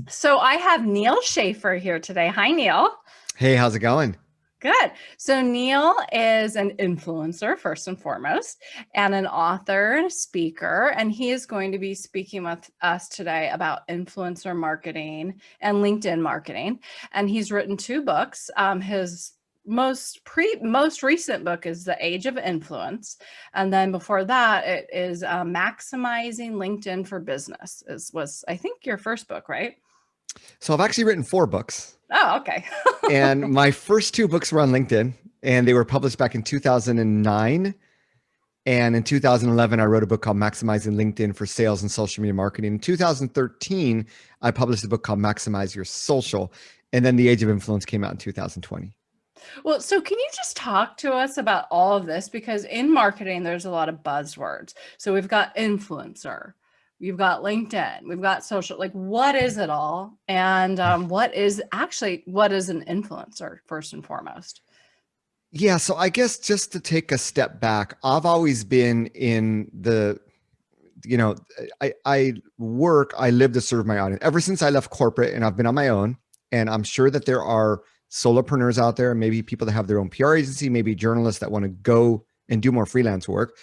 So I have Neal Schaffer here today. Hi, Neal. Hey, how's it going? Good. So Neal is an influencer, first and foremost, and an author and a speaker. And he is going to be speaking with us today about influencer marketing and LinkedIn marketing. And he's written two books. His most recent book is The Age of Influence, and then before that it is Maximizing LinkedIn for Business. Was I think your first book, right? So I've actually written four books, Oh, okay. and my first two books were on LinkedIn, and they were published back in 2009. And in 2011, I wrote a book called Maximizing LinkedIn for Sales and Social Media Marketing. In 2013, I published a book called Maximize Your Social. And then The Age of Influence came out in 2020. Well, so can you just talk to us about all of this? Because in marketing, there's a lot of buzzwords. So we've got influencer, we've got LinkedIn, we've got social. Like, what is it all? And what is an influencer, first and foremost? Yeah, so I guess just to take a step back, I've always been in the you know, I live to serve my audience. Ever since I left corporate and I've been on my own, and I'm sure that there are solopreneurs out there, maybe people that have their own PR agency, maybe journalists that want to go and do more freelance work.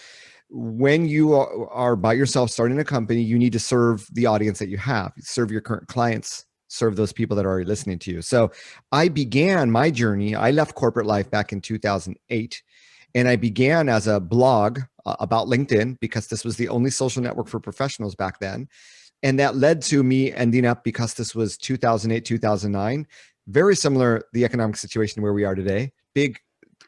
When you are by yourself starting a company, you need to serve the audience that you have, serve your current clients, serve those people that are already listening to you. So I began my journey. I left corporate life back in 2008, and I began as a blog about LinkedIn because this was the only social network for professionals back then. And that led to me ending up, because this was 2008, 2009, very similar, the economic situation where we are today, big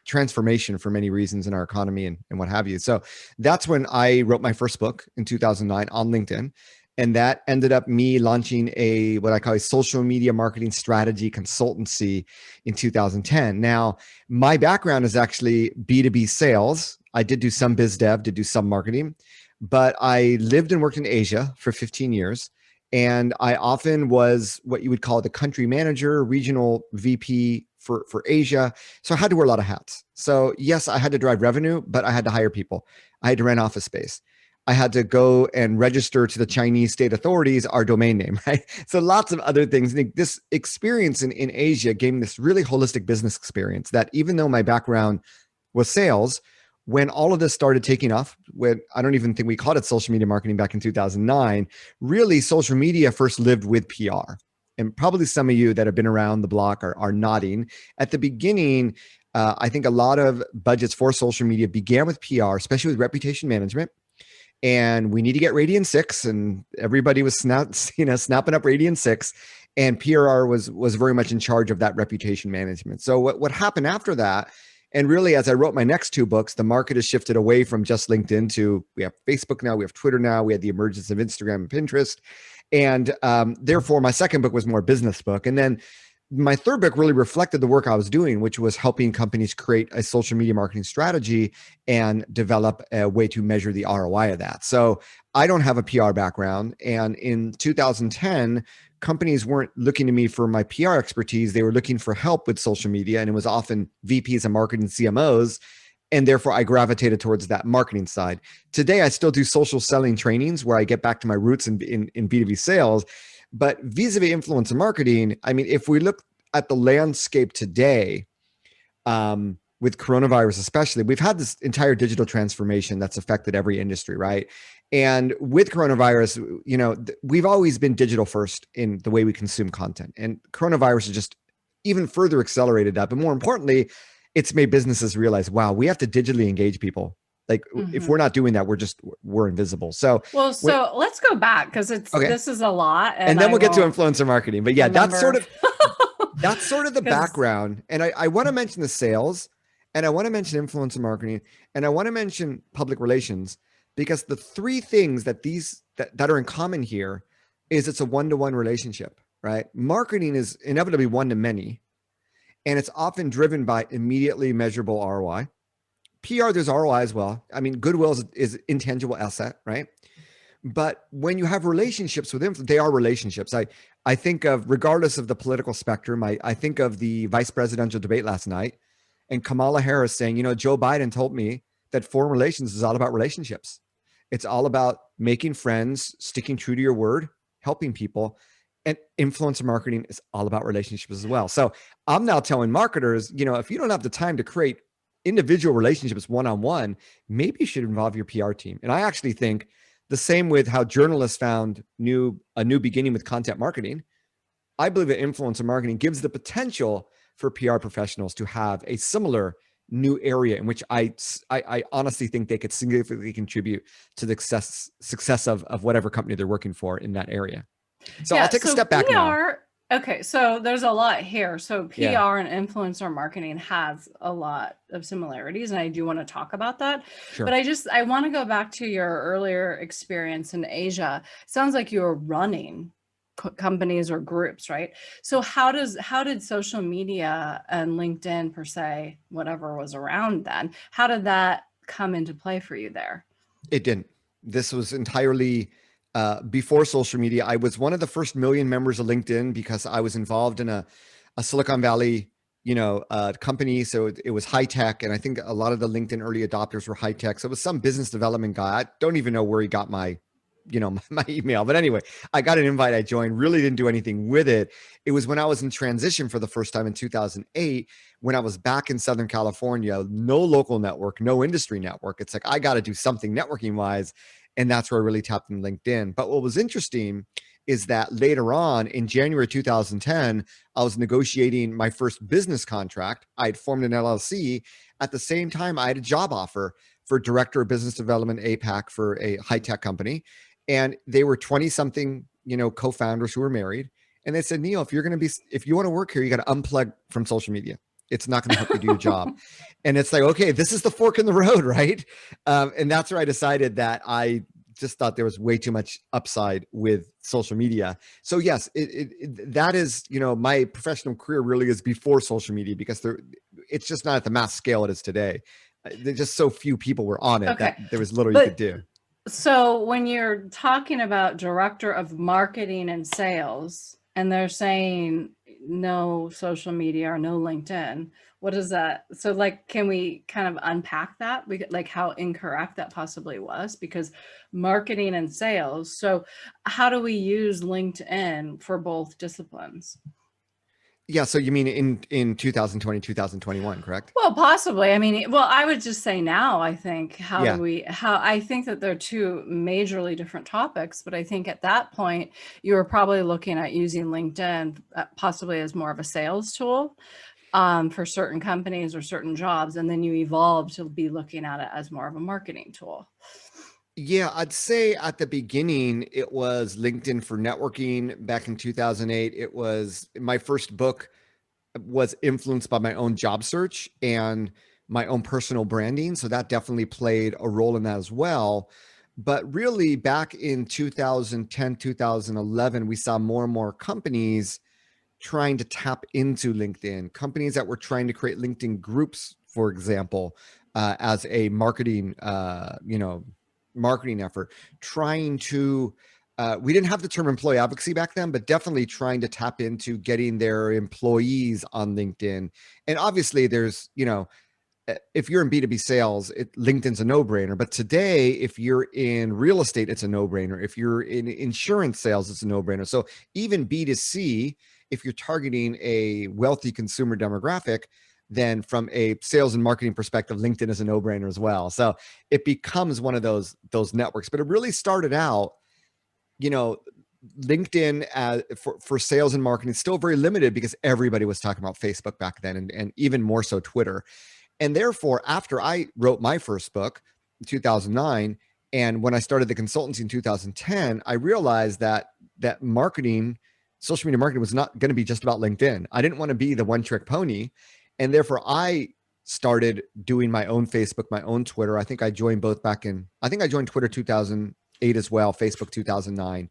transformation for many reasons in our economy and what have you. So that's when I wrote my first book in 2009 on LinkedIn. And that ended up me launching what I call a social media marketing strategy consultancy in 2010. Now, my background is actually B2B sales. I did do some biz dev, did do some marketing, but I lived and worked in Asia for 15 years. And I often was what you would call the country manager, regional VP for Asia. So I had to wear a lot of hats. So yes, I had to drive revenue, but I had to hire people. I had to rent office space. I had to go and register to the Chinese state authorities our domain name, right? So lots of other things. This experience in Asia gave me this really holistic business experience that, even though my background was sales, when all of this started taking off, when I don't even think we called it social media marketing back in 2009, really social media first lived with PR. And probably some of you that have been around the block are nodding. At the beginning, I think a lot of budgets for social media began with PR, especially with reputation management. And we need to get Radian 6, and everybody was snapping up Radian 6, and PRR was very much in charge of that reputation management. So what happened after that, and really as I wrote my next two books, the market has shifted away from just LinkedIn to, we have Facebook now, we have Twitter now, we had the emergence of Instagram and Pinterest. And therefore my second book was more business book. And then my third book really reflected the work I was doing, which was helping companies create a social media marketing strategy and develop a way to measure the ROI of that. So I don't have a PR background. And in 2010, companies weren't looking to me for my PR expertise. They were looking for help with social media. And it was often VPs of marketing, CMOs. And therefore, I gravitated towards that marketing side. Today, I still do social selling trainings where I get back to my roots in B2B sales. But vis-a-vis influencer marketing, I mean, if we look at the landscape today, with coronavirus especially, we've had this entire digital transformation that's affected every industry, right? And with coronavirus, we've always been digital first in the way we consume content. And coronavirus has just even further accelerated that. But more importantly, it's made businesses realize, wow, we have to digitally engage people. Like if we're not doing that, we're invisible. So Well, when, so let's go back because okay. this is a lot, And and then I we'll get to won't influencer marketing. But yeah, remember that's sort of the because background. And I want to mention the sales, and I want to mention influencer marketing, and I want to mention public relations, because the three things that are in common here is it's a one-to-one relationship, right? Marketing is inevitably one-to-many, and it's often driven by immediately measurable ROI. PR, there's ROI as well. I mean, goodwill is intangible asset, right? But when you have relationships with them, they are relationships. I think of, regardless of the political spectrum, I think of the vice presidential debate last night and Kamala Harris saying, Joe Biden told me that foreign relations is all about relationships. It's all about making friends, sticking true to your word, helping people. And influencer marketing is all about relationships as well. So I'm now telling marketers, if you don't have the time to create individual relationships one-on-one, maybe you should involve your PR team. And I actually think the same with how journalists found a new beginning with content marketing. I believe that influencer marketing gives the potential for PR professionals to have a similar new area in which I honestly think they could significantly contribute to the success of whatever company they're working for in that area. So I'll Yeah, take a so step back now. PR, okay, so there's a lot here. So Yeah, PR and influencer marketing has a lot of similarities, and I do want to talk about that. But sure. I want to go back to your earlier experience in Asia. Sounds like you were running companies or groups, right? So how did social media and LinkedIn per se, whatever was around then, how did that come into play for you there? It didn't. This was entirely before social media. I was one of the first million members of LinkedIn because I was involved in a Silicon Valley, company. So it was high tech. And I think a lot of the LinkedIn early adopters were high tech. So it was some business development guy. I don't even know where he got my, my email. But anyway, I got an invite. I joined, really didn't do anything with it. It was when I was in transition for the first time in 2008, when I was back in Southern California, no local network, no industry network. It's like, I got to do something networking wise. And that's where I really tapped in LinkedIn. But what was interesting is that later on in January 2010, I was negotiating my first business contract. I had formed an LLC. At the same time, I had a job offer for director of business development APAC for a high tech company. And they were 20 something, co-founders who were married. And they said, Neal, if you want to work here, you got to unplug from social media. It's not going to help you do your job. And it's like, okay, this is the fork in the road, right? And that's where I decided that I just thought there was way too much upside with social media. So yes, that is, my professional career really is before social media because it's just not at the mass scale it is today. There's just so few people were on it that Okay. there was little you could But do. so when you're talking about director of marketing and sales, and they're saying no social media or no LinkedIn, what is that? So like, can we kind of unpack that? Like how incorrect that possibly was? Because marketing and sales. So how do we use LinkedIn for both disciplines? Yeah. So you mean in 2020, 2021, correct? Well, possibly. I mean, well, I would just say now, I think, Yeah. how I think that they're two majorly different topics, but I think at that point, you were probably looking at using LinkedIn possibly as more of a sales tool for certain companies or certain jobs. And then you evolved to be looking at it as more of a marketing tool. Yeah, I'd say at the beginning, it was LinkedIn for networking back in 2008. It was my first book was influenced by my own job search and my own personal branding. So that definitely played a role in that as well. But really, back in 2010, 2011, we saw more and more companies trying to tap into LinkedIn, companies that were trying to create LinkedIn groups, for example, as a marketing effort, trying to we didn't have the term employee advocacy back then, but definitely trying to tap into getting their employees on LinkedIn. And obviously there's, if you're in B2B sales, LinkedIn's a no-brainer. But today, if you're in real estate, it's a no-brainer. If you're in insurance sales, it's a no-brainer. So even B2C, if you're targeting a wealthy consumer demographic, then from a sales and marketing perspective, LinkedIn is a no-brainer as well. So it becomes one of those networks. But it really started out, you know, LinkedIn for sales and marketing is still very limited because everybody was talking about Facebook back then, and even more so Twitter. And therefore, after I wrote my first book in 2009, and when I started the consultancy in 2010, I realized that marketing, social media marketing, was not going to be just about LinkedIn. I didn't want to be the one trick pony, and therefore I started doing my own Facebook, my own Twitter. I joined Twitter 2008 as well, Facebook 2009.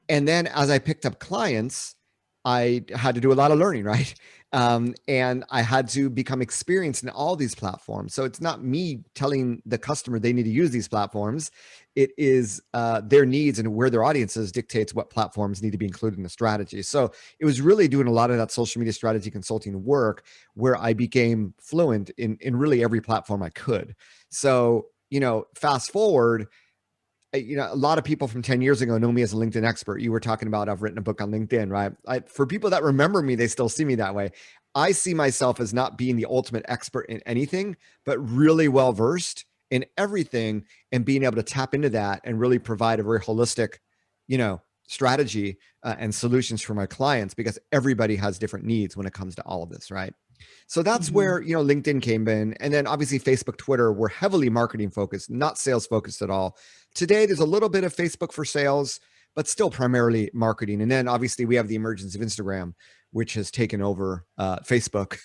And then as I picked up clients, I had to do a lot of learning, right? And I had to become experienced in all these platforms. So it's not me telling the customer they need to use these platforms. It is their needs and where their audience is dictates what platforms need to be included in the strategy. So it was really doing a lot of that social media strategy consulting work where I became fluent in really every platform I could. So, fast forward, a lot of people from 10 years ago know me as a LinkedIn expert. You were talking about, I've written a book on LinkedIn, right? For people that remember me, they still see me that way. I see myself as not being the ultimate expert in anything, but really well-versed in everything, and being able to tap into that and really provide a very holistic, strategy and solutions for my clients, because everybody has different needs when it comes to all of this, right? So that's where, LinkedIn came in. And then obviously Facebook, Twitter were heavily marketing focused, not sales focused at all. Today, there's a little bit of Facebook for sales, but still primarily marketing. And then obviously we have the emergence of Instagram, which has taken over Facebook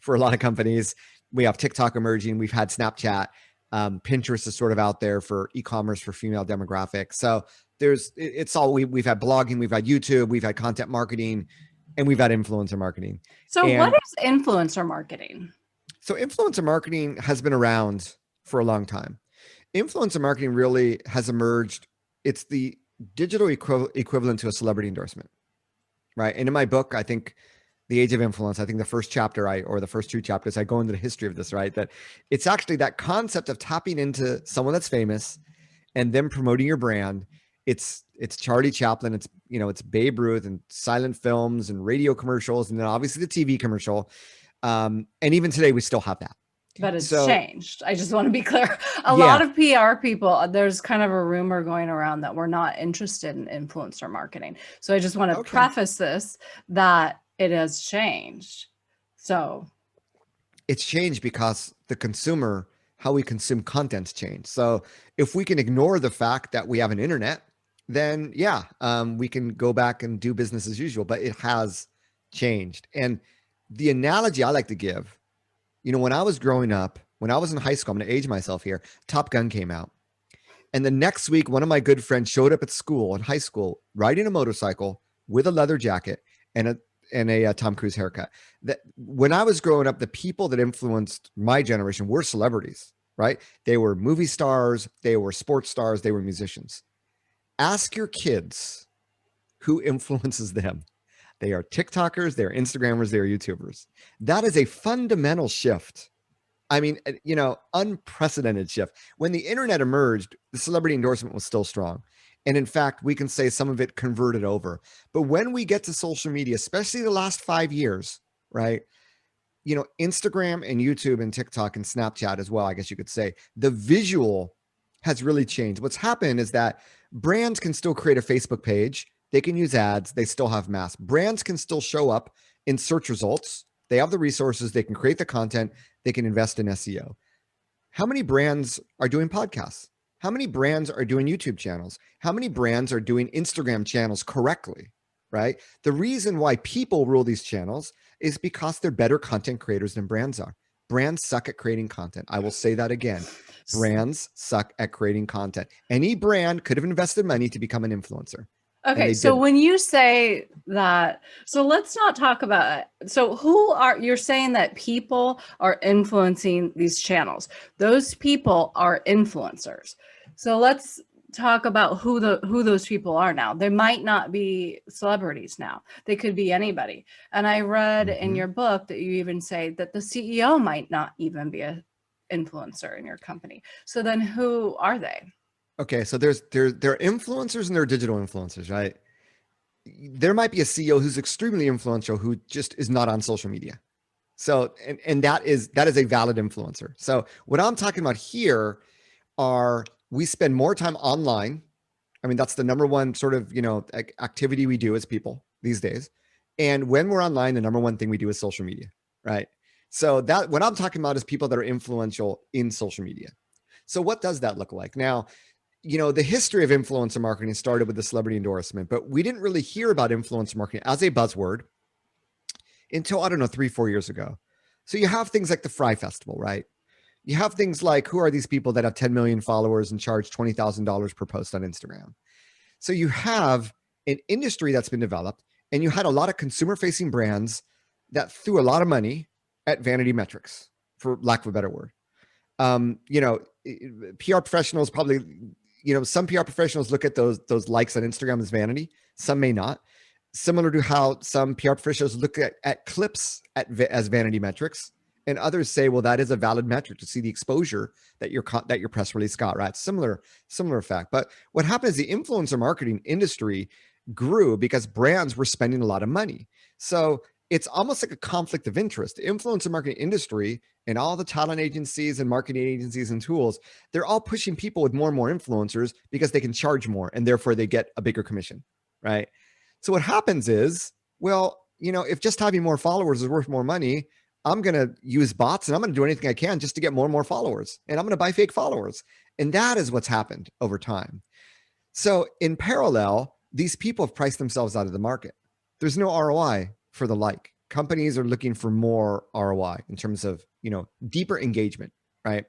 for a lot of companies. We have TikTok emerging. We've had Snapchat. Pinterest is sort of out there for e-commerce for female demographics. So it's all, we've had blogging, we've had YouTube, we've had content marketing, and we've had influencer marketing. So what And is influencer marketing? so influencer marketing has been around for a long time. Influencer marketing really has emerged. It's the digital equivalent to a celebrity endorsement, right? And in my book, I think The Age of Influence, I think the first chapter or the first two chapters, I go into the history of this, right? That it's actually that concept of tapping into someone that's famous and then promoting your brand. It's Charlie Chaplin, it's Babe Ruth, and silent films and radio commercials, and then obviously the TV commercial. And even today we still have that. But it's So changed. I just want to be clear. A yeah, lot of PR people, there's kind of a rumor going around that we're not interested in influencer marketing. So I just want to okay. preface this that it has changed. So It's changed because the consumer, how we consume content's changed. So if we can ignore the fact that we have an internet, then yeah, we can go back and do business as usual. But it has changed. And the analogy I like to give, when I was growing up, when I was in high school, I'm going to age myself here, Top Gun came out. And the next week, one of my good friends showed up at school in high school, riding a motorcycle with a leather jacket and a Tom Cruise haircut. That when I was growing up, the people that influenced my generation were celebrities, right? They were movie stars, they were sports stars, they were musicians. Ask your kids who influences them. They are TikTokers, they're Instagrammers, they're YouTubers. That is a fundamental shift. I mean, unprecedented shift. When the internet emerged, the celebrity endorsement was still strong. And in fact, we can say some of it converted over. But when we get to social media, especially the last 5 years, right? Instagram and YouTube and TikTok and Snapchat as well, I guess you could say, the visual has really changed. What's happened is that brands can still create a Facebook page. They can use ads. They still have mass. Brands can still show up in search results. They have the resources. They can create the content. They can invest in SEO. How many brands are doing podcasts? How many brands are doing YouTube channels? How many brands are doing Instagram channels correctly, right? The reason why people rule these channels is because they're better content creators than brands are. Brands suck at creating content. I will say that again. Brands suck at creating content. Any brand could have invested money to become an influencer. okay, so when you say that, so let's not talk about it. So you're saying that people are influencing these channels. Those people are influencers. So let's talk about who those people are now. They might not be celebrities now. They could be anybody. And I read in your book that you even say that the CEO might not even be an influencer in your company. So then who are they? Okay, so there are influencers and there are digital influencers, right? There might be a CEO who's extremely influential who just is not on social media. So and that is a valid influencer. So what I'm talking about here are we spend more time online. I mean, that's the number one sort of, activity we do as people these days. And when we're online, the number one thing we do is social media, right? So that what I'm talking about is people that are influential in social media. So what does that look like? Now, the history of influencer marketing started with the celebrity endorsement, but we didn't really hear about influencer marketing as a buzzword until, I don't know, 3-4 years ago. So you have things like the Fry Festival, right? You have things like, who are these people that have 10 million followers and charge $20,000 per post on Instagram? So you have an industry that's been developed, and you had a lot of consumer facing brands that threw a lot of money at vanity metrics, for lack of a better word. PR professionals probably, some PR professionals look at those likes on Instagram as vanity. Some may not. Similar to how some PR professionals look at clips as vanity metrics, And others say, well, that is a valid metric to see the exposure that your press release got, right? Similar effect. But what happened is the influencer marketing industry grew because brands were spending a lot of money. So it's almost like a conflict of interest. The influencer marketing industry and all the talent agencies and marketing agencies and tools, they're all pushing people with more and more influencers because they can charge more and therefore they get a bigger commission, right? So what happens is, well, if just having more followers is worth more money, I'm going to use bots and I'm going to do anything I can just to get more and more followers. And I'm going to buy fake followers. And that is what's happened over time. So in parallel, these people have priced themselves out of the market. There's no ROI for the like. Companies are looking for more ROI in terms of, deeper engagement, right?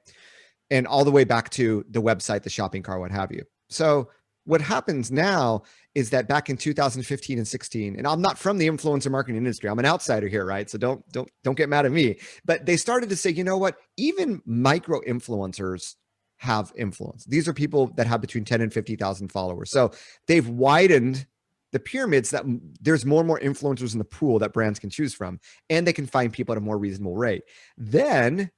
And all the way back to the website, the shopping cart, what have you. So what happens now is that back in 2015 and 16, and I'm not from the influencer marketing industry, I'm an outsider here, right? So don't get mad at me. But they started to say, you know what? Even micro influencers have influence. These are people that have between 10 and 50,000 followers. So they've widened the pyramids that there's more and more influencers in the pool that brands can choose from, and they can find people at a more reasonable rate. Then,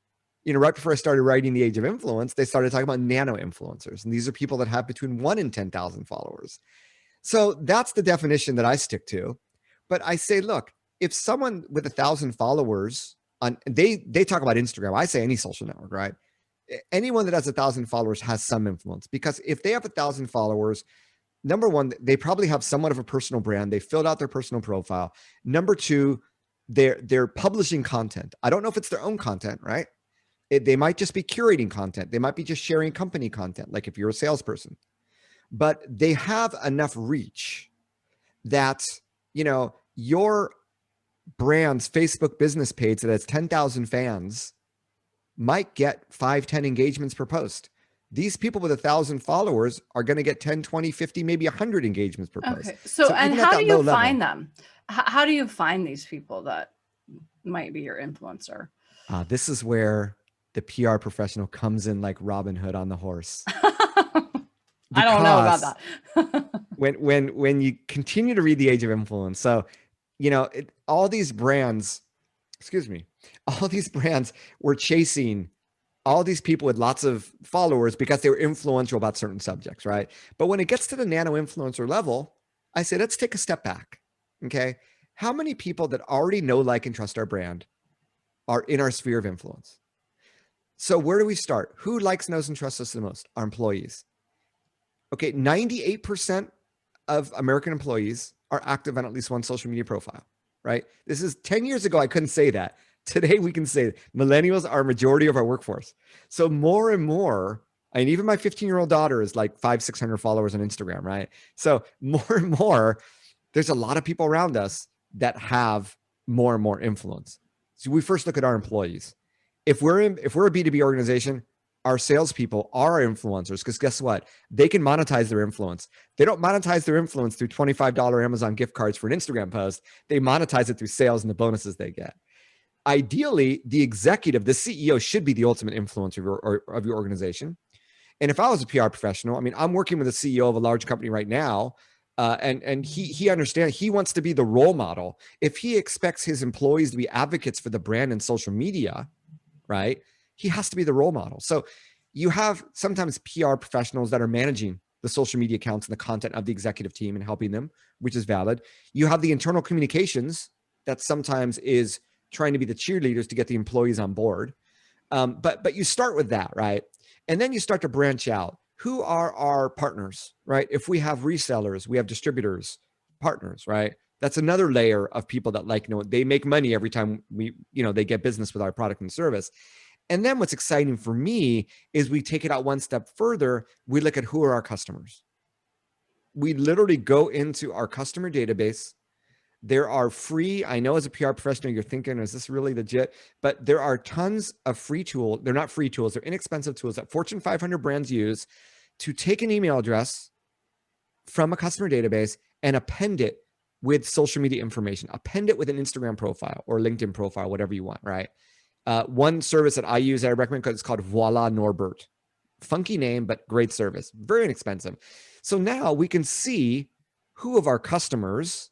right before I started writing The Age of Influence, they started talking about nano influencers. And these are people that have between 1 and 10,000 followers. So that's the definition that I stick to. But I say, look, if someone with 1,000 followers they talk about Instagram, I say any social network, right? Anyone that has 1,000 followers has some influence, because if they have 1,000 followers, number one, they probably have somewhat of a personal brand. They filled out their personal profile. Number two, they're publishing content. I don't know if it's their own content, right? They might just be curating content. They might be just sharing company content, like if you're a salesperson. But they have enough reach that, your brand's Facebook business page that has 10,000 fans might get 5, 10 engagements per post. These people with 1,000 followers are going to get 10, 20, 50, maybe 100 engagements per post. Okay. So and even how at do that you low find level, them? How do you find these people that might be your influencer? this is where the PR professional comes in like Robin Hood on the horse. I don't know about Because that. when you continue to read The Age of Influence, so all these brands were chasing all these people with lots of followers because they were influential about certain subjects, right? But when it gets to the nano influencer level, I say, let's take a step back. Okay. How many people that already know, like, and trust our brand are in our sphere of influence? So where do we start? Who likes, knows, and trusts us the most? Our employees. Okay. 98% of American employees are active on at least one social media profile, right? This is 10 years ago. I couldn't say that. Today, we can say millennials are a majority of our workforce. So more and more, and even my 15-year-old daughter is like 500, 600 followers on Instagram, right? So more and more, there's a lot of people around us that have more and more influence. So we first look at our employees. If we're a B2B organization, our salespeople are influencers, because guess what? They can monetize their influence. They don't monetize their influence through $25 Amazon gift cards for an Instagram post. They monetize it through sales and the bonuses they get. Ideally, the executive, the CEO, should be the ultimate influencer of your organization. And if I was a PR professional, I mean, I'm working with a CEO of a large company right now, and he understands, he wants to be the role model. If he expects his employees to be advocates for the brand and social media, right, he has to be the role model. So you have sometimes PR professionals that are managing the social media accounts and the content of the executive team and helping them, which is valid. You have the internal communications that sometimes is trying to be the cheerleaders to get the employees on board. But you start with that, right? And then you start to branch out. Who are our partners, right? If we have resellers, we have distributors, partners, right? That's another layer of people that, like, they make money every time they get business with our product and service. And then what's exciting for me is we take it out one step further. We look at who are our customers. We literally go into our customer database. There are free, I know as a PR professional, you're thinking, is this really legit? But there are tons of free tools. They're not free tools. They're inexpensive tools that Fortune 500 brands use to take an email address from a customer database and append it with social media information. Append it with an Instagram profile or LinkedIn profile, whatever you want, right? One service that I use that I recommend, because it's called Voila Norbert. Funky name, but great service. Very inexpensive. So now we can see who of our customers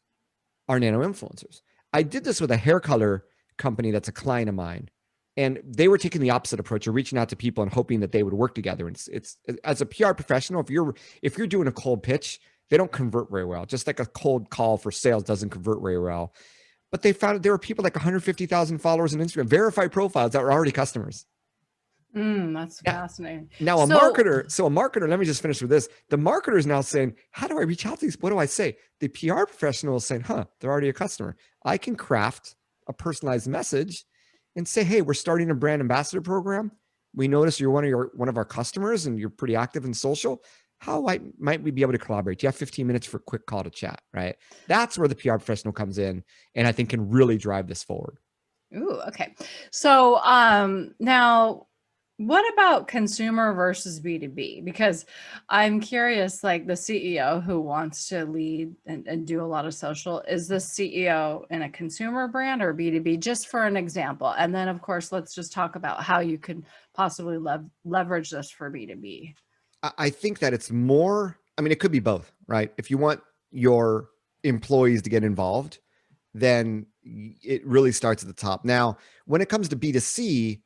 are nano influencers. I did this with a hair color company that's a client of mine. And they were taking the opposite approach of reaching out to people and hoping that they would work together. And it's as a PR professional, if you're doing a cold pitch, they don't convert very well. Just like a cold call for sales doesn't convert very well. But they found there were people like 150,000 followers on Instagram, verified profiles that were already customers. That's Yeah. fascinating. Now a marketer, let me just finish with this. The marketer is now saying, how do I reach out to these? What do I say? The PR professional is saying, they're already a customer. I can craft a personalized message and say, hey, we're starting a brand ambassador program. We notice you're one of our customers and you're pretty active in social. How might we be able to collaborate? Do you have 15 minutes for a quick call to chat, right? That's where the PR professional comes in and I think can really drive this forward. Ooh, okay. So now what about consumer versus B2B? Because I'm curious, like the CEO who wants to lead and do a lot of social, is the CEO in a consumer brand or B2B, just for an example? And then of course, let's just talk about how you could possibly leverage this for B2B. I think that it's more, I mean, it could be both, right? If you want your employees to get involved, then it really starts at the top. Now, when it comes to B2C,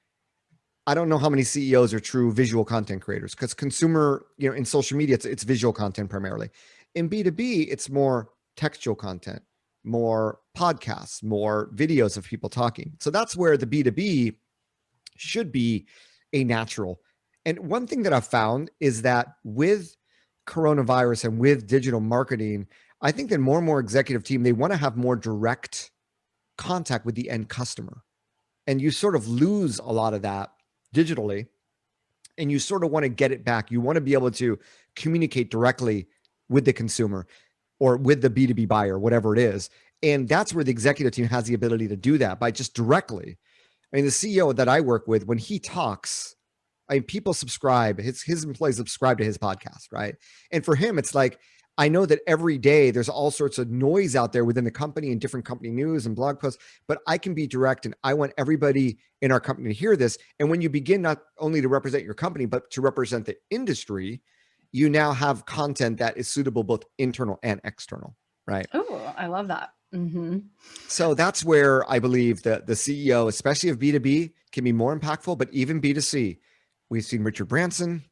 I don't know how many CEOs are true visual content creators because consumer, in social media, it's visual content primarily. In B2B, it's more textual content, more podcasts, more videos of people talking. So that's where the B2B should be a natural. And one thing that I've found is that with coronavirus and with digital marketing, I think that more and more executive team, they want to have more direct contact with the end customer. And you sort of lose a lot of that digitally, and you sort of want to get it back. You want to be able to communicate directly with the consumer or with the B2B buyer, whatever it is. And that's where the executive team has the ability to do that by just directly. I mean, the CEO that I work with, when he talks, I mean, people subscribe, his employees subscribe to his podcast, right? And for him, it's like, I know that every day there's all sorts of noise out there within the company and different company news and blog posts, but I can be direct and I want everybody in our company to hear this. And when you begin not only to represent your company, but to represent the industry, you now have content that is suitable both internal and external, right? Oh, I love that. Mm-hmm. So that's where I believe that the CEO, especially of B2B, can be more impactful, but even B2C, we've seen Richard Branson,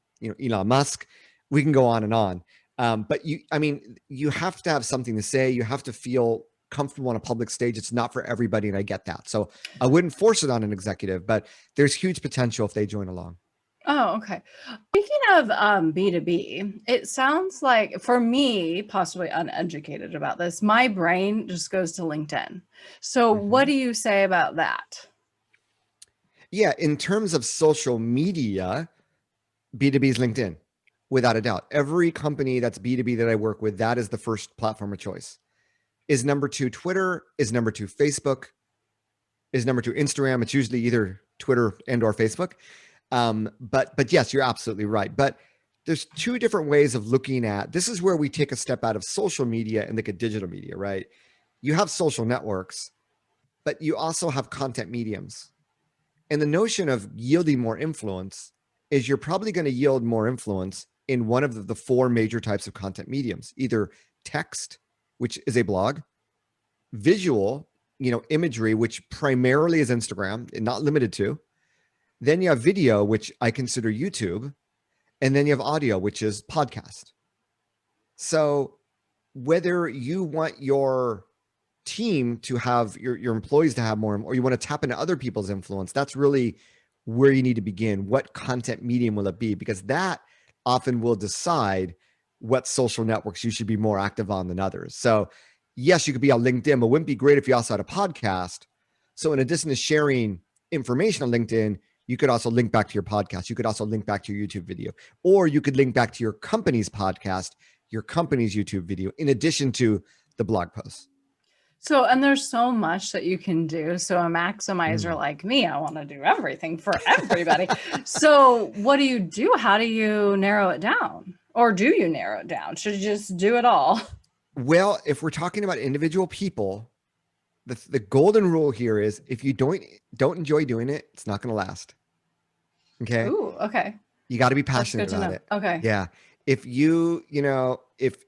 Elon Musk, we can go on and on. But you have to have something to say. You have to feel comfortable on a public stage. It's not for everybody, and I get that. So I wouldn't force it on an executive, but there's huge potential if they join along. Oh, okay. Speaking of B2B, it sounds like, for me, possibly uneducated about this, my brain just goes to LinkedIn. So what do you say about that? Yeah, in terms of social media, B2B is LinkedIn, without a doubt. Every company that's B2B that I work with, that is the first platform of choice. Is number 2 Twitter? Is number 2 Facebook? Is number 2 Instagram? It's usually either Twitter and or Facebook. But yes, you're absolutely right. But there's 2 different ways of looking at this. Is where we take a step out of social media and look at digital media, right? You have social networks, but you also have content mediums. And the notion of yielding more influence is you're probably going to yield more influence in one of the 4 major types of content mediums, either text, which is a blog, visual, imagery, which primarily is Instagram and not limited to. Then you have video, which I consider YouTube. And then you have audio, which is podcast. So whether you want your team to have your employees to have more, or you want to tap into other people's influence, that's really where you need to begin. What content medium will it be? Because that often will decide what social networks you should be more active on than others. So yes, you could be on LinkedIn, but wouldn't it be great if you also had a podcast? So in addition to sharing information on LinkedIn, you could also link back to your podcast. You could also link back to your YouTube video, or you could link back to your company's podcast, your company's YouTube video, in addition to the blog posts. So, and there's so much that you can do. So a maximizer like me, I want to do everything for everybody. So what do you do? How do you narrow it down? Or do you narrow it down? Should you just do it all? Well, if we're talking about individual people, the golden rule here is if you don't enjoy doing it, it's not going to last. Okay. Ooh, okay. You got to be That's passionate good to about know. it. Okay. Yeah. If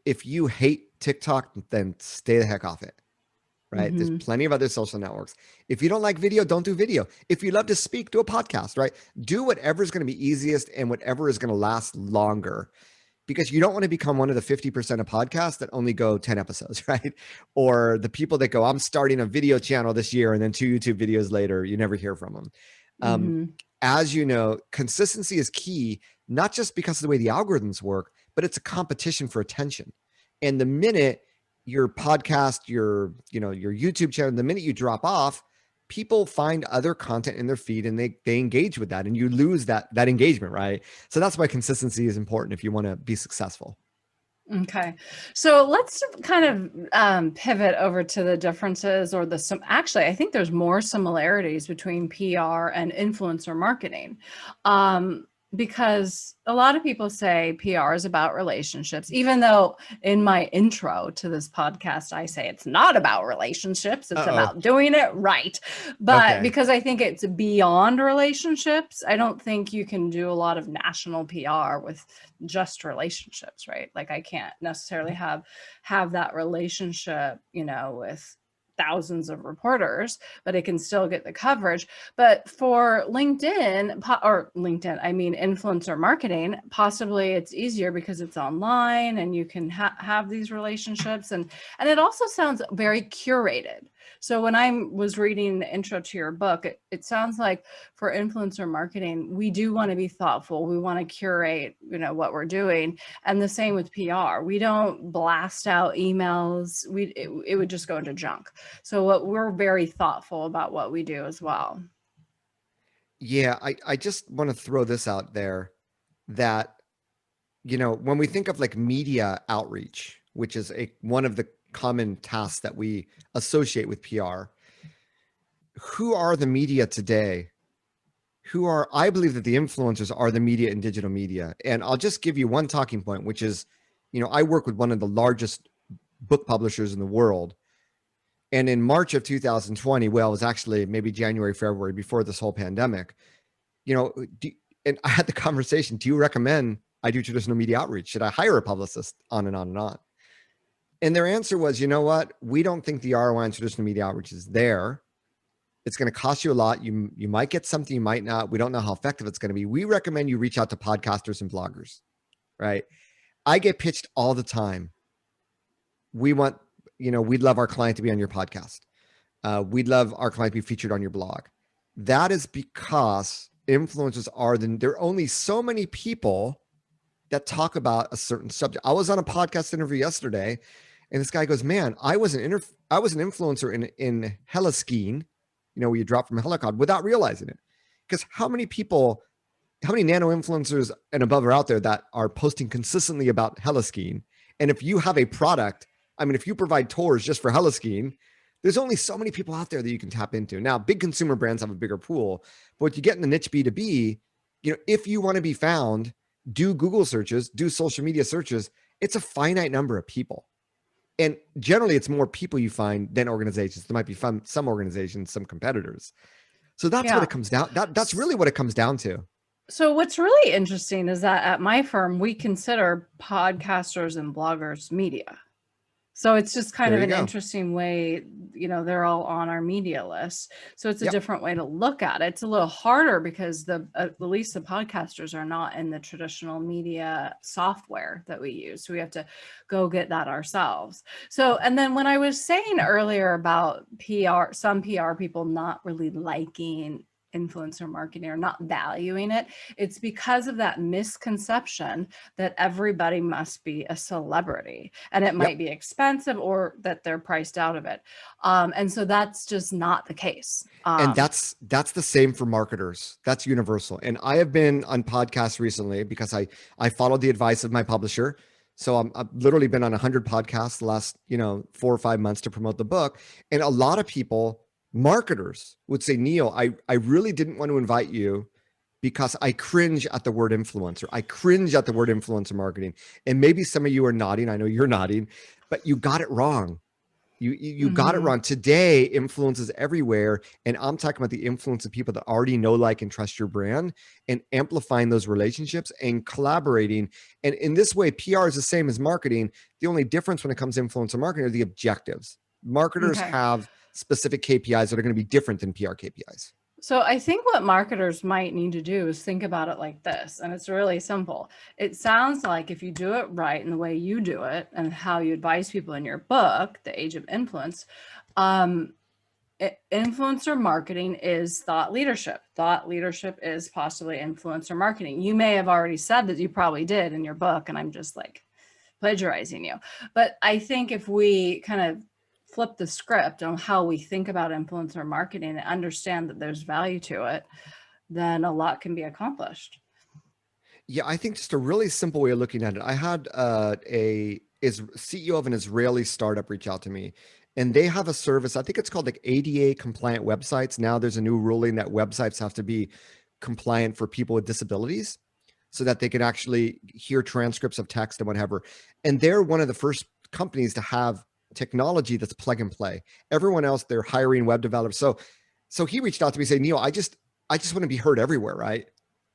if you hate TikTok, then stay the heck off it. right? There's Mhm. plenty of other social networks. If you don't like video, don't do video. If you love to speak, do a podcast, right? Do whatever is going to be easiest and whatever is going to last longer, because you don't want to become one of the 50% of podcasts that only go 10 episodes, right? Or the people that go, I'm starting a video channel this year, and then 2 YouTube videos later, you never hear from them. Um, Mhm. as you know, consistency is key, not just because of the way the algorithms work, but it's a competition for attention. And the minute your podcast, your YouTube channel, the minute you drop off, people find other content in their feed and they engage with that, and you lose that engagement, right? So that's why consistency is important if you want to be successful. Okay. So let's kind of pivot over to the differences or actually, I think there's more similarities between PR and influencer marketing. Um, because a lot of people say PR is about relationships, even though in my intro to this podcast, I say it's not about relationships, it's Uh-oh. about doing it right. But Okay. because I think it's beyond relationships, I don't think you can do a lot of national PR with just relationships, right? Like I can't necessarily have that relationship, with thousands of reporters, but it can still get the coverage. But for I mean influencer marketing, possibly it's easier because it's online and you can have these relationships, and it also sounds very curated. So when I was reading the intro to your book, it sounds like for influencer marketing, we do want to be thoughtful. We want to curate, what we're doing. And the same with PR. We don't blast out emails. It would just go into junk. So we're very thoughtful about what we do as well. Yeah, I just want to throw this out there that, when we think of like media outreach, which is one of the common tasks that we associate with PR, who are the media today? I believe that the influencers are the media and digital media. And I'll just give you one talking point, which is, I work with one of the largest book publishers in the world. And in March of 2020, well, it was actually maybe January, February, before this whole pandemic, you know, and I had the conversation, do you recommend I do traditional media outreach? Should I hire a publicist? On and on and on. And their answer was, you know what? We don't think the ROI on traditional media outreach is there. It's going to cost you a lot. You might get something, you might not. We don't know how effective it's going to be. We recommend you reach out to podcasters and bloggers, right? I get pitched all the time. We want, we'd love our client to be on your podcast. We'd love our client to be featured on your blog. That is because influencers there are only so many people that talk about a certain subject. I was on a podcast interview yesterday, and this guy goes, "Man, I was an influencer in heli skiing, where you drop from a helicopter without realizing it." Because how many nano influencers and above are out there that are posting consistently about heli skiing? And if you have a product, I mean, if you provide tours just for heli skiing, there's only so many people out there that you can tap into. Now, big consumer brands have a bigger pool, but what you get in the niche B2B, if you want to be found, do Google searches, do social media searches. It's a finite number of people. And generally it's more people you find than organizations. There might be some organizations, some competitors. So that's what Yeah. it comes down. That's really what it comes down to. So what's really interesting is that at my firm, we consider podcasters and bloggers media. So it's just kind There of you an go. interesting way, they're all on our media list. So it's a Yep. different way to look at it. It's a little harder because at least the podcasters are not in the traditional media software that we use. So we have to go get that ourselves. So, and then when I was saying earlier about PR, some PR people not really liking influencer marketing or not valuing it, it's because of that misconception that everybody must be a celebrity and it might Yep. be expensive or that they're priced out of it. And so that's just not the case. And that's the same for marketers. That's universal. And I have been on podcasts recently because I followed the advice of my publisher. So I've literally been on 100 podcasts the last 4 or 5 months to promote the book. And a lot of people, marketers, would say, Neal, I really didn't want to invite you because I cringe at the word influencer. I cringe at the word influencer marketing. And maybe some of you are nodding. I know you're nodding, but you got it wrong. You got it Mhm. wrong. Today, influence is everywhere. And I'm talking about the influence of people that already know, like, and trust your brand and amplifying those relationships and collaborating. And in this way, PR is the same as marketing. The only difference when it comes to influencer marketing are the objectives. Marketers Okay. have specific KPIs that are going to be different than PR KPIs. So I think what marketers might need to do is think about it like this, and it's really simple. It sounds like if you do it right in the way you do it and how you advise people in your book, The Age of Influence, um, influencer marketing is thought leadership. Thought leadership is possibly influencer marketing. You may have already said that, you probably did in your book, and I'm just like plagiarizing you. But I think if we kind of flip the script on how we think about influencer marketing and understand that there's value to it, then a lot can be accomplished. Yeah, I think just a really simple way of looking at it. I had a CEO of an Israeli startup reach out to me, and they have a service. I think it's called like ADA compliant websites. Now there's a new ruling that websites have to be compliant for people with disabilities, so that they can actually hear transcripts of text and whatever. And they're one of the first companies to have technology that's plug and play. Everyone else, they're hiring web developers. So he reached out to me saying, Neal, I just want to be heard everywhere, right?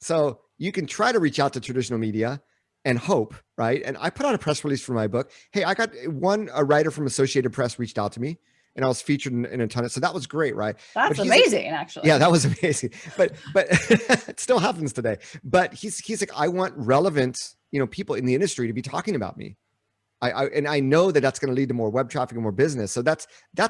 So you can try to reach out to traditional media and hope, right? And I put out a press release for my book. Hey, I got a writer from Associated Press reached out to me, and I was featured in a ton of, so that was great, right? That's But he's like, amazing, actually. yeah, that was amazing. But it still happens today. But he's like, I want relevant, people in the industry to be talking about me. And I know that that's going to lead to more web traffic and more business. So that's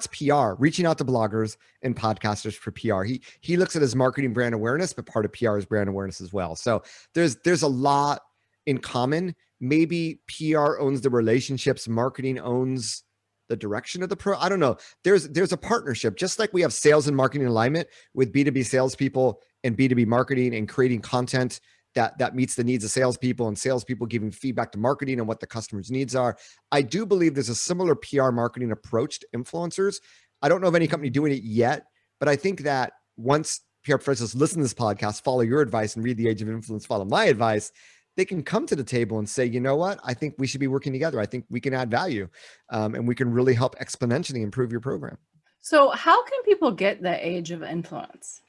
PR, reaching out to bloggers and podcasters for PR. He looks at his marketing brand awareness, but part of PR is brand awareness as well. So there's a lot in common. Maybe PR owns the relationships, marketing owns the direction of the pro. I don't know. There's a partnership, just like we have sales and marketing alignment with B2B salespeople and B2B marketing and creating content that meets the needs of salespeople and salespeople giving feedback to marketing and what the customer's needs are. I do believe there's a similar PR marketing approach to influencers. I don't know of any company doing it yet, but I think that once PR professionals listen to this podcast, follow your advice and read The Age of Influence, follow my advice, they can come to the table and say, you know what, I think we should be working together. I think we can add value, and we can really help exponentially improve your program. So how can people get The Age of Influence?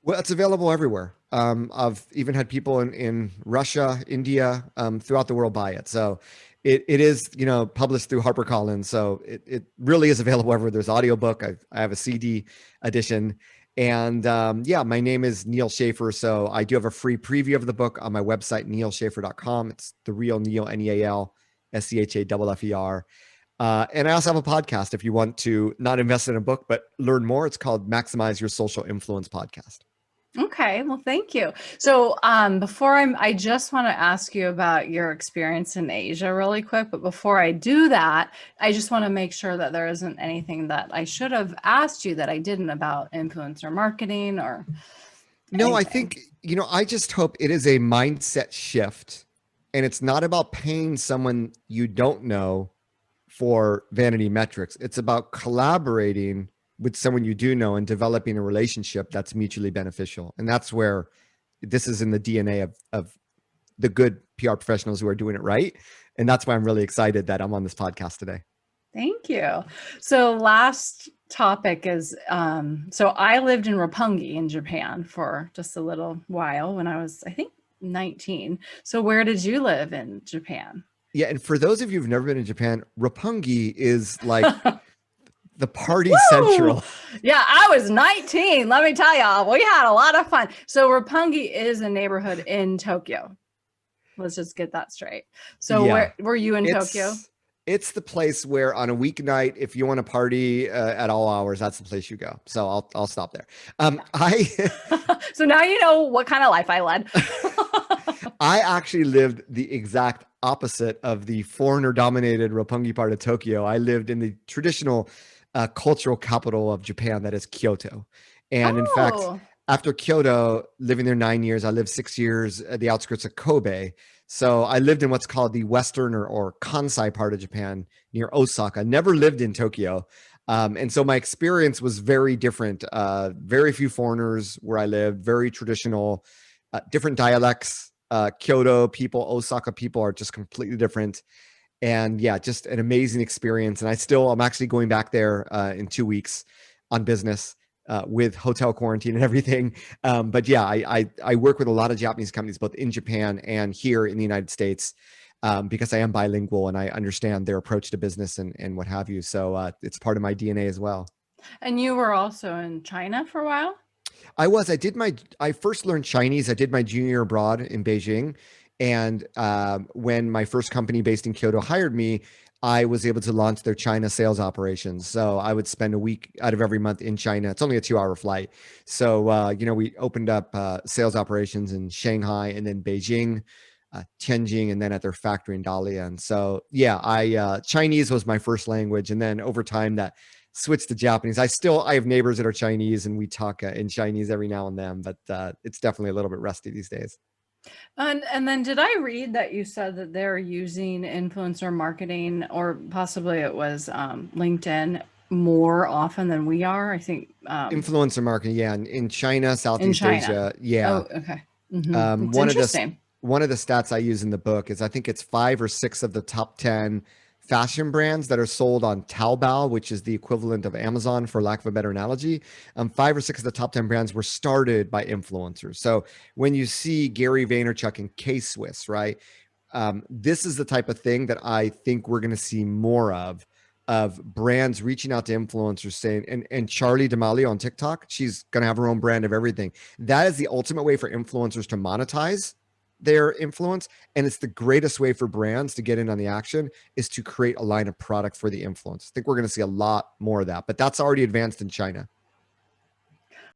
Well, it's available everywhere. I've even had people in Russia, India, throughout the world buy it. So it is, published through HarperCollins. So it really is available everywhere. There's audiobook. I have a CD edition. And yeah, my name is Neal Schaffer. So I do have a free preview of the book on my website, nealschaffer.com. It's the real Neal, Neal, Schaffer. And I also have a podcast if you want to not invest in a book, but learn more. It's called Maximize Your Social Influence Podcast. Okay, well, thank you. So I just want to ask you about your experience in Asia really quick. But before I do that, I just want to make sure that there isn't anything that I should have asked you that I didn't about influencer marketing or No, I anything. think, I just hope it is a mindset shift, and it's not about paying someone you don't know for vanity metrics. It's about collaborating with someone you do know and developing a relationship that's mutually beneficial. And that's where this is in the DNA of the good PR professionals who are doing it right. And that's why I'm really excited that I'm on this podcast today. Thank you. So last topic is, so I lived in Roppongi in Japan for just a little while when I was, I think, 19. So where did you live in Japan? Yeah. And for those of you who've never been in Japan, Roppongi is like the party Woo! central. Yeah, I was 19. Let me tell y'all, we had a lot of fun. So Roppongi is a neighborhood in Tokyo. Let's just get that straight. So Yeah. where were you in Tokyo? It's the place where on a weeknight, if you want to party at all hours, that's the place you go. So I'll stop there. So now you know what kind of life I led. I actually lived the exact opposite of the foreigner-dominated Roppongi part of Tokyo. I lived in the traditional cultural capital of Japan, that is Kyoto. And in fact, after Kyoto, living there 9 years, I lived 6 years at the outskirts of Kobe. So I lived in what's called the Western or Kansai part of Japan near Osaka. Never lived in Tokyo. And so my experience was very different. Very few foreigners where I lived, very traditional, different dialects. Kyoto people, Osaka people are just completely different. And yeah, just an amazing experience. And I'm actually going back there in 2 weeks on business with hotel quarantine and everything. But yeah, I work with a lot of Japanese companies, both in Japan and here in the United States. because I am bilingual and I understand their approach to business and what have you. So it's part of my DNA as well. And you were also in China for a while? I first learned Chinese. I did my junior abroad in Beijing. And when my first company based in Kyoto hired me, I was able to launch their China sales operations. So I would spend a week out of every month in China. It's only a 2 hour flight. So, we opened up sales operations in Shanghai and then Beijing, Tianjin, and then at their factory in Dalian. So, yeah, Chinese was my first language. And then over time, that switched to Japanese. I have neighbors that are Chinese and we talk in Chinese every now and then, but it's definitely a little bit rusty these days. And then did I read that you said that they're using influencer marketing, or possibly it was LinkedIn, more often than we are? I think Influencer marketing, yeah, in China, in Southeast China. Asia, yeah. Oh, okay. It's One of interesting. the stats I use in the book is I think it's 5 or 6 of the top 10 fashion brands that are sold on Taobao, which is the equivalent of Amazon, for lack of a better analogy. 5 or 6 of the top 10 brands were started by influencers. So when you see Gary Vaynerchuk and K-Swiss, right? This is the type of thing that I think we're going to see more of brands reaching out to influencers saying, and Charlie D'Amelio on TikTok, she's going to have her own brand of everything. That is the ultimate way for influencers to monetize their influence. And it's the greatest way for brands to get in on the action, is to create a line of product for the influence. I think we're going to see a lot more of that, but that's already advanced in China.